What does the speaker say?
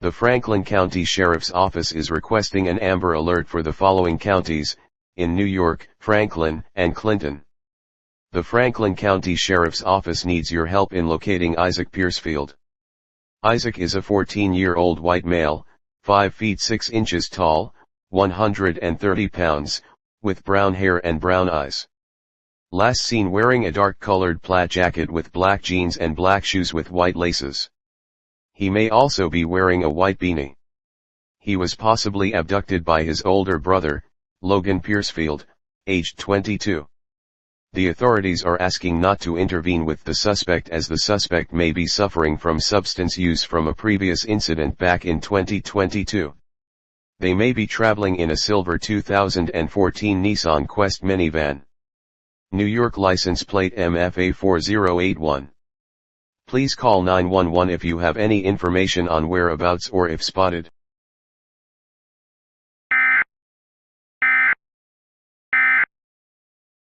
The Franklin County Sheriff's Office is requesting an Amber Alert for the following counties, in New York, Franklin, and Clinton. The Franklin County Sheriff's Office needs your help in locating Isaac Piercefield. Isaac is a 14-year-old white male, 5 feet 6 inches tall, 130 pounds, with brown hair and brown eyes. Last seen wearing a dark-colored plaid jacket with black jeans and black shoes with white laces. He may also be wearing a white beanie. He was possibly abducted by his older brother, Logan Piercefield, aged 22. The authorities are asking not to intervene with the suspect as the suspect may be suffering from substance use from a previous incident back in 2022. They may be traveling in a silver 2014 Nissan Quest minivan. New York license plate MFA 4081. Please call 911 if you have any information on whereabouts or if spotted.